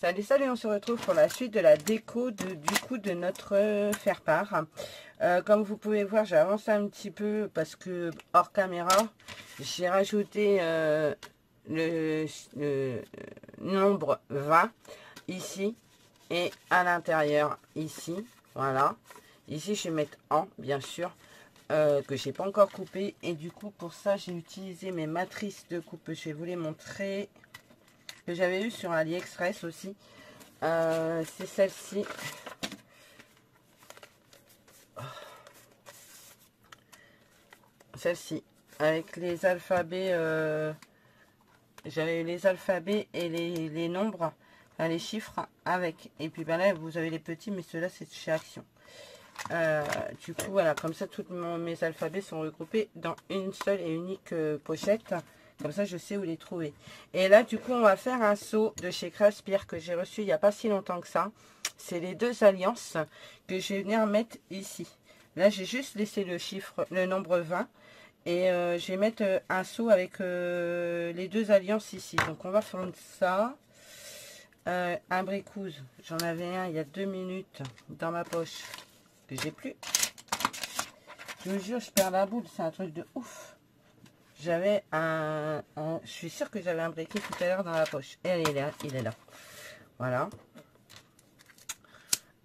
Salut, salut, on se retrouve pour la suite de la déco de notre faire-part. Comme vous pouvez voir, j'ai avancé un petit peu parce que hors caméra, j'ai rajouté le nombre 20 ici et à l'intérieur ici. Voilà. Ici, je vais mettre en, bien sûr, que j'ai pas encore coupé. Et du coup, pour ça, j'ai utilisé mes matrices de coupe. Je vais vous les montrer. Que j'avais eu sur AliExpress aussi. C'est celle-ci. Celle-ci. Avec les alphabets. J'avais eu les alphabets et les nombres. Enfin, les chiffres avec. Et puis ben là, vous avez les petits, mais ceux-là, c'est chez Action. Du coup, voilà. Comme ça, tous mes alphabets sont regroupés dans une seule et unique pochette. Comme ça, je sais où les trouver. Et là, du coup, on va faire un seau de chez Craspire que j'ai reçu il n'y a pas si longtemps que ça. C'est les deux alliances que je vais venir mettre ici. Là, j'ai juste laissé le nombre 20. Et je vais mettre un seau avec les deux alliances ici. Donc, on va fondre ça. Un bricouse. J'en avais un il y a 2 minutes dans ma poche que j'ai plus. Je vous jure, je perds la boule. C'est un truc de ouf. J'avais je suis sûre que j'avais un briquet tout à l'heure dans la poche. Et il est là. Voilà.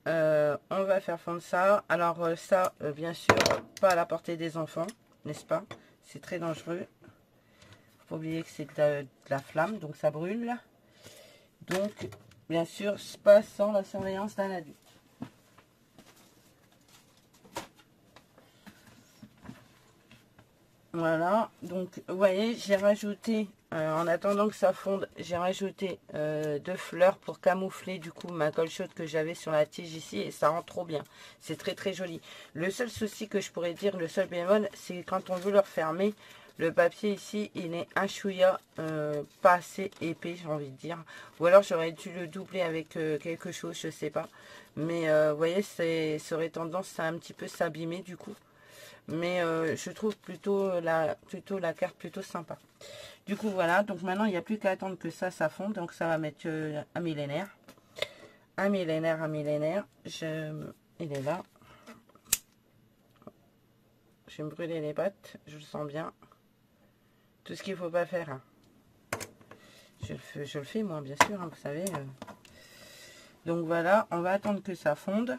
On va faire fondre ça. Alors ça, bien sûr, pas à la portée des enfants, n'est-ce pas? C'est très dangereux. Faut pas oublier que c'est de la flamme, donc ça brûle. Donc, bien sûr, pas sans la surveillance d'un adulte. Voilà, donc vous voyez, j'ai rajouté, en attendant que ça fonde, j'ai rajouté 2 fleurs pour camoufler du coup ma colle chaude que j'avais sur la tige ici et ça rend trop bien. C'est très très joli. Le seul souci que je pourrais dire, le seul bémol, c'est quand on veut le refermer, le papier ici, il est un chouïa pas assez épais, j'ai envie de dire. Ou alors j'aurais dû le doubler avec quelque chose, je sais pas. Mais vous voyez, ça aurait tendance à un petit peu s'abîmer du coup. Mais je trouve plutôt la carte plutôt sympa. Du coup, voilà. Donc maintenant, il n'y a plus qu'à attendre que ça fonde. Donc ça va mettre un millénaire. Un millénaire, un millénaire. Il est là. Je vais me brûler les pattes. Je le sens bien. Tout ce qu'il ne faut pas faire. Hein. Je le fais, moi, bien sûr. Hein, vous savez. Donc voilà. On va attendre que ça fonde.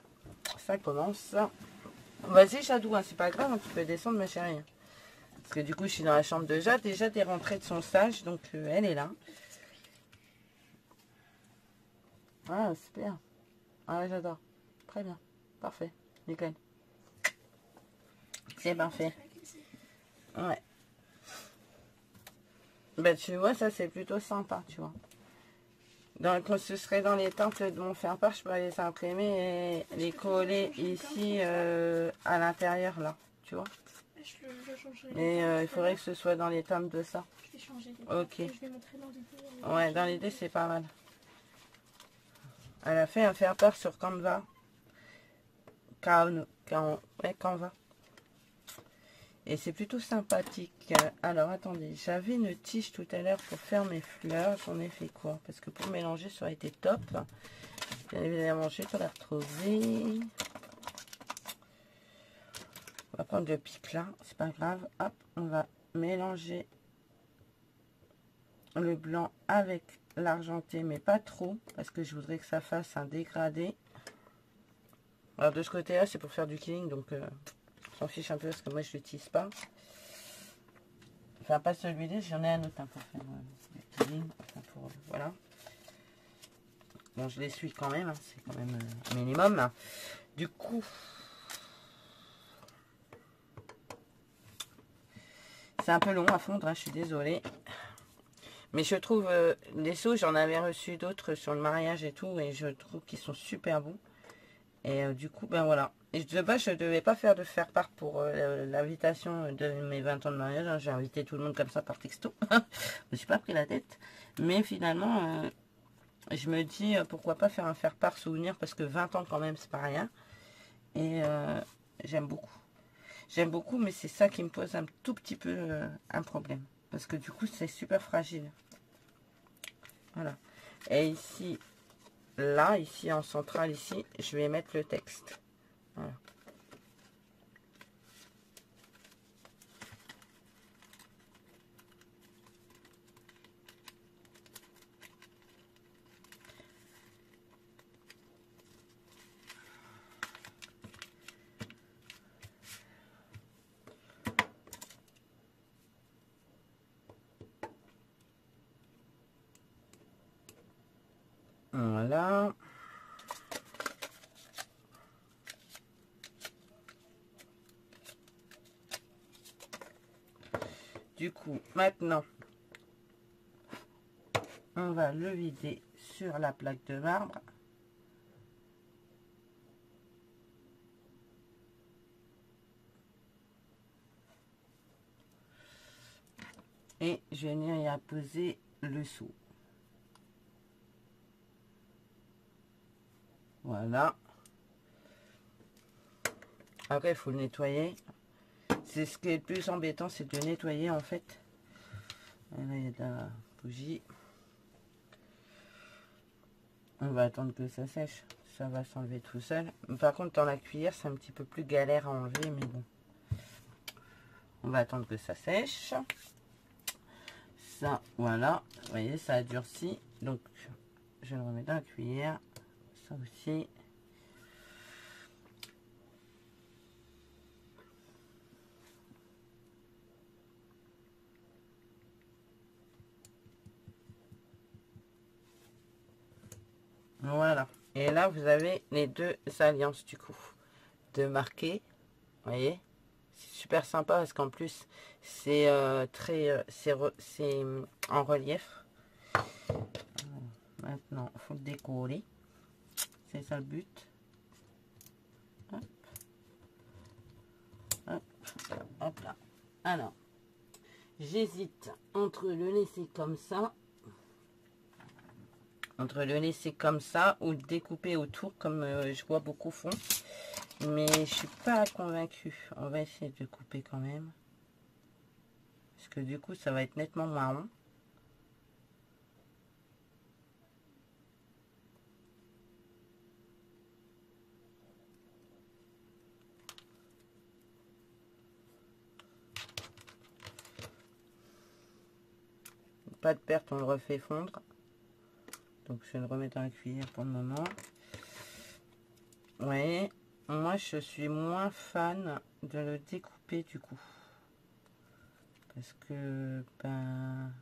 Ça commence. Vas-y, Chadou, hein, c'est pas grave, hein, tu peux descendre, ma chérie. Parce que du coup, je suis dans la chambre de Jade. Déjà, t'es rentrée de son stage, donc elle est là. Ah, super. Ah, j'adore. Très bien. Parfait. Nickel. C'est parfait. Ouais. Ben, tu vois, ça, c'est plutôt sympa, tu vois. Donc, ce serait dans les teintes de mon faire-part, je pourrais les imprimer et les coller ici à l'intérieur, là. Tu vois. Et il faudrait que ce soit dans les teintes de ça. Je vais changer. Ok. Je vais montrer dans l'idée. Ouais, dans l'idée, c'est pas mal. Elle a fait un faire-part sur Canva. Canva. Et c'est plutôt sympathique. Alors, attendez. J'avais une tige tout à l'heure pour faire mes fleurs. J'en ai fait quoi? Parce que pour mélanger, ça aurait été top. Bien évidemment, je vais pas la retrouver. On va prendre le pic là. C'est pas grave. Hop, on va mélanger le blanc avec l'argenté, mais pas trop. Parce que je voudrais que ça fasse un dégradé. Alors, de ce côté-là, c'est pour faire du killing. Donc... s'en fiche un peu parce que moi je l'utilise pas. Enfin pas celui-là, j'en ai un autre hein, pour faire du killing. Enfin, voilà. Bon je l'essuie quand même, hein, c'est quand même un minimum. Du coup, c'est un peu long à fondre, hein, je suis désolée. Mais je trouve les seaux, j'en avais reçu d'autres sur le mariage et tout, et je trouve qu'ils sont super bons. Et du coup, ben voilà. Et de base, je ne devais pas faire de faire-part pour l'invitation de mes 20 ans de mariage. Hein. J'ai invité tout le monde comme ça par texto. Je me suis pas pris la tête. Mais finalement, je me dis, pourquoi pas faire un faire-part souvenir. Parce que 20 ans quand même, c'est pas rien. Et j'aime beaucoup. J'aime beaucoup, mais c'est ça qui me pose un tout petit peu un problème. Parce que du coup, c'est super fragile. Voilà. Et ici, là, ici, en centrale, ici, je vais mettre le texte. Voilà. Voilà. Du coup, maintenant, on va le vider sur la plaque de marbre. Et je vais venir y apposer le seau. Voilà. Après, il faut le nettoyer. C'est ce qui est le plus embêtant, c'est de le nettoyer en fait. Et là, il y a de la bougie. On va attendre que ça sèche. Ça va s'enlever tout seul. Par contre, dans la cuillère, c'est un petit peu plus galère à enlever, mais bon. On va attendre que ça sèche. Ça, voilà. Vous voyez, ça a durci. Donc, je le remets dans la cuillère. Ça aussi. Voilà. Et là, vous avez les deux alliances du coup. De marquer. Vous voyez. C'est super sympa parce qu'en plus, c'est c'est en relief. Maintenant, il faut le décoller. C'est ça le but. Hop. Hop. Hop là. Alors, j'hésite entre le laisser comme ça. Entre le laisser comme ça ou le découper autour comme je vois beaucoup font. Mais je suis pas convaincue. On va essayer de couper quand même. Parce que du coup, ça va être nettement marron. Pas de perte, on le refait fondre. Donc je vais le remettre dans la cuillère pour le moment. Ouais, moi je suis moins fan de le découper du coup. Parce que, ben...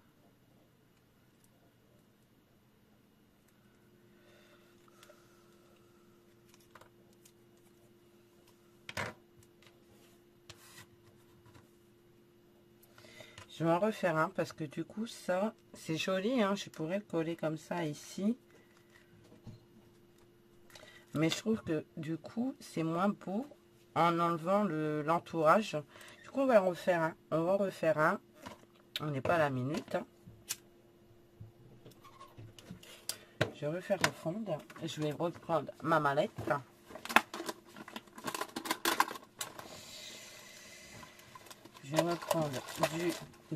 Je vais en refaire un parce que du coup ça, c'est joli, hein, je pourrais le coller comme ça ici. Mais je trouve que du coup, c'est moins beau en enlevant l'entourage. Du coup, on va en refaire un. On va en refaire un. On n'est pas à la minute. Hein. Je vais refaire le fond. Je vais reprendre ma mallette. Je vais reprendre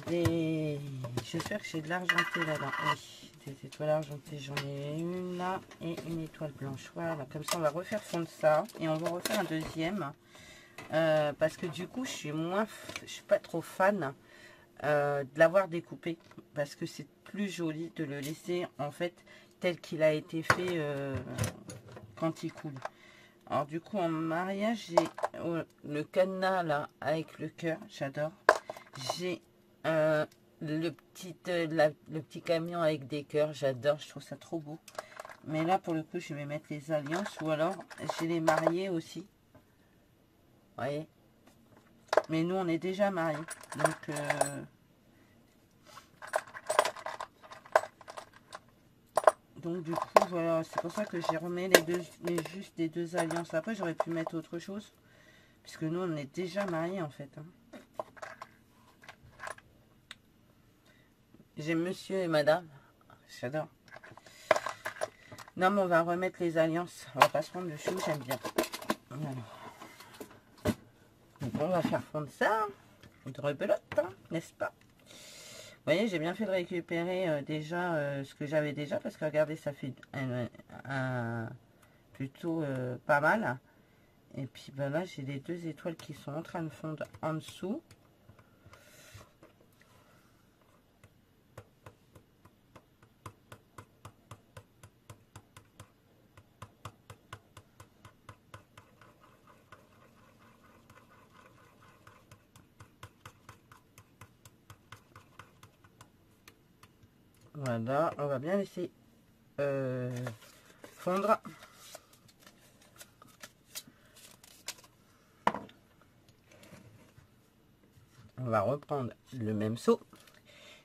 des... J'espère que j'ai de l'argenté là-dedans. Oui, des étoiles argentées. J'en ai une là et une étoile blanche. Voilà, comme ça, on va refaire fondre ça. Et on va refaire un deuxième. Parce que du coup, je suis pas trop fan de l'avoir découpé. Parce que c'est plus joli de le laisser en fait tel qu'il a été fait quand il coule. Alors du coup en mariage j'ai le cadenas là avec le cœur, j'adore. J'ai le petit camion avec des cœurs, j'adore, je trouve ça trop beau. Mais là pour le coup je vais mettre les alliances ou alors j'ai les mariés aussi. Vous voyez. Mais nous on est déjà mariés. Donc du coup, voilà, c'est pour ça que j'ai remis juste les deux alliances. Après, j'aurais pu mettre autre chose. Puisque nous, on est déjà mariés, en fait. Hein. J'ai monsieur et madame. J'adore. Non, mais on va remettre les alliances. On va pas se prendre le chou, j'aime bien. Voilà. Donc, on va faire fondre ça. De rebelote, hein, n'est-ce pas? Vous voyez, j'ai bien fait de récupérer déjà ce que j'avais déjà. Parce que regardez, ça fait plutôt pas mal. Et puis ben là, j'ai les 2 étoiles qui sont en train de fondre en dessous. Voilà, on va bien laisser fondre. On va reprendre le même seau.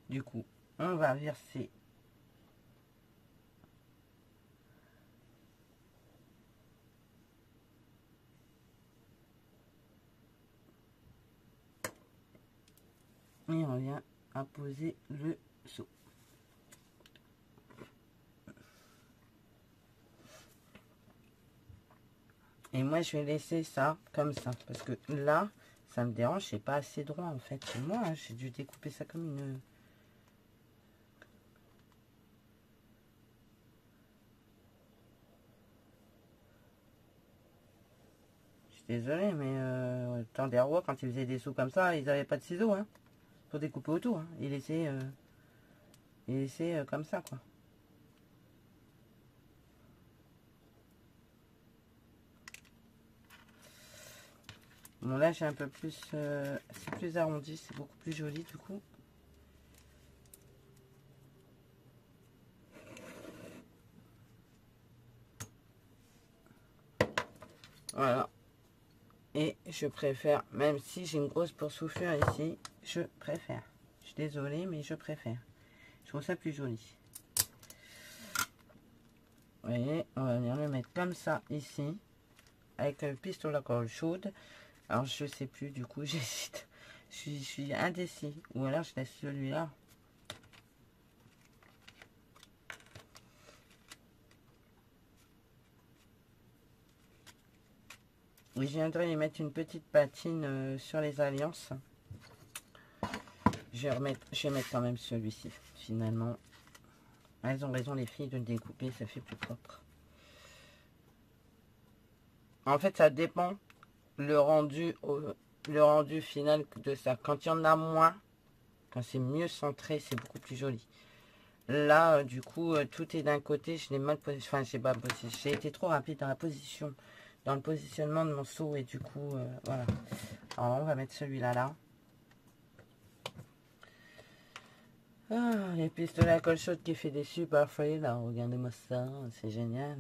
Du coup, on va verser et on vient à poser le seau. Et moi, je vais laisser ça comme ça. Parce que là, ça me dérange. C'est pas assez droit, en fait. C'est moi, hein, j'ai dû découper ça comme une... Je suis désolée, mais tant des rois, quand ils faisaient des sous comme ça, ils n'avaient pas de ciseaux, hein. Pour découper autour. Hein. Ils laissaient comme ça, quoi. Bon, là, j'ai un peu plus... c'est plus arrondi, c'est beaucoup plus joli, du coup. Voilà. Et je préfère, même si j'ai une grosse boursouflure ici, je préfère. Je suis désolée, mais je préfère. Je trouve ça plus joli. Vous voyez, on va venir le mettre comme ça, ici. Avec le pistolet à colle chaude. Alors, je sais plus, du coup, j'hésite. Je suis indécis. Ou alors, je laisse celui-là. Oui, je viendrai y mettre une petite patine sur les alliances. Je vais mettre quand même celui-ci, finalement. Elles ont raison, les filles, de le découper, ça fait plus propre. En fait, ça dépend le rendu final de ça. Quand il y en a moins, quand c'est mieux centré, c'est beaucoup plus joli. Là, du coup, tout est d'un côté. Je l'ai mal positionné. Enfin, j'ai été trop rapide dans le positionnement de mon seau. Et du coup, voilà. Alors, on va mettre celui-là là. Ah, les pistolets à colle chaude qui fait des super feuilles là. Regardez-moi ça. C'est génial.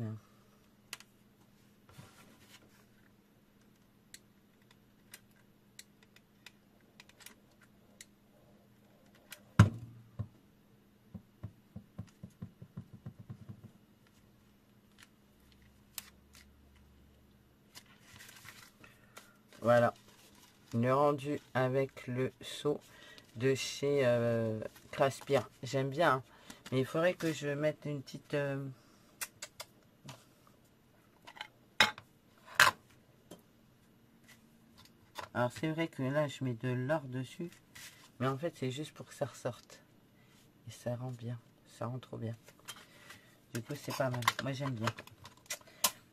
Voilà. Le rendu avec le seau de chez Craspire. J'aime bien. Hein. Mais il faudrait que je mette une petite... Alors c'est vrai que là je mets de l'or dessus. Mais en fait c'est juste pour que ça ressorte. Et ça rend bien. Ça rend trop bien. Du coup c'est pas mal. Moi j'aime bien.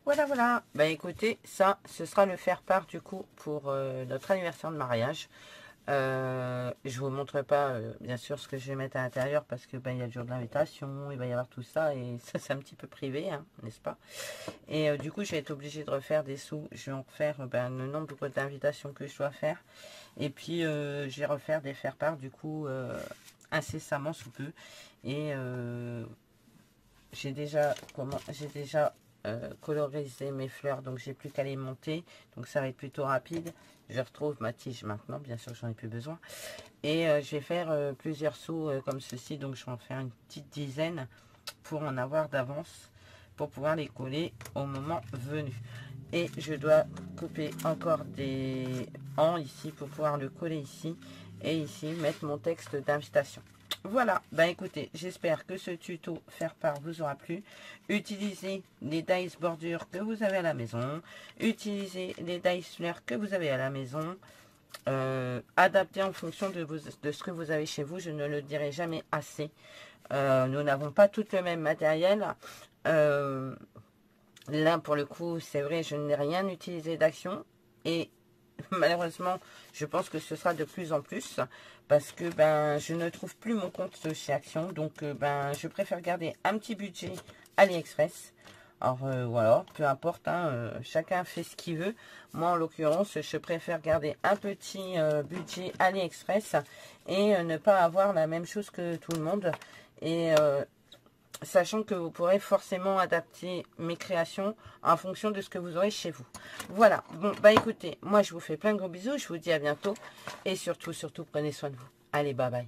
Voilà, voilà. Bah écoutez, ça, ce sera le faire-part du coup pour notre anniversaire de mariage. Je vous montre pas bien sûr ce que je vais mettre à l'intérieur parce que il y a le jour de l'invitation, il va y avoir tout ça et ça c'est un petit peu privé, hein, n'est-ce pas? Et du coup je vais être obligée de refaire des sous. Je vais en refaire le nombre d'invitations que je dois faire. Et puis je vais refaire des faire-part du coup incessamment sous peu. Et j'ai déjà colorisé mes fleurs, donc j'ai plus qu'à les monter, donc ça va être plutôt rapide. Je retrouve ma tige maintenant, bien sûr j'en ai plus besoin. Et je vais faire plusieurs sauts comme ceci, donc je vais en faire une petite dizaine pour en avoir d'avance, pour pouvoir les coller au moment venu. Et je dois couper encore des ans ici pour pouvoir le coller ici, et ici mettre mon texte d'invitation. Voilà, bah écoutez, j'espère que ce tuto faire part vous aura plu. Utilisez les dies bordures que vous avez à la maison. Utilisez les dies fleurs que vous avez à la maison. Adaptez en fonction de ce que vous avez chez vous. Je ne le dirai jamais assez. Nous n'avons pas tout le même matériel. Là, pour le coup, c'est vrai, je n'ai rien utilisé d'Action. Et malheureusement, je pense que ce sera de plus en plus. Parce que ben, je ne trouve plus mon compte chez Action. Donc, ben, je préfère garder un petit budget AliExpress. Alors, voilà, peu importe, hein, chacun fait ce qu'il veut. Moi, en l'occurrence, je préfère garder un petit budget AliExpress et ne pas avoir la même chose que tout le monde. Et sachant que vous pourrez forcément adapter mes créations en fonction de ce que vous aurez chez vous. Voilà, bon, bah écoutez, moi je vous fais plein de gros bisous, je vous dis à bientôt. Et surtout, prenez soin de vous. Allez, bye bye.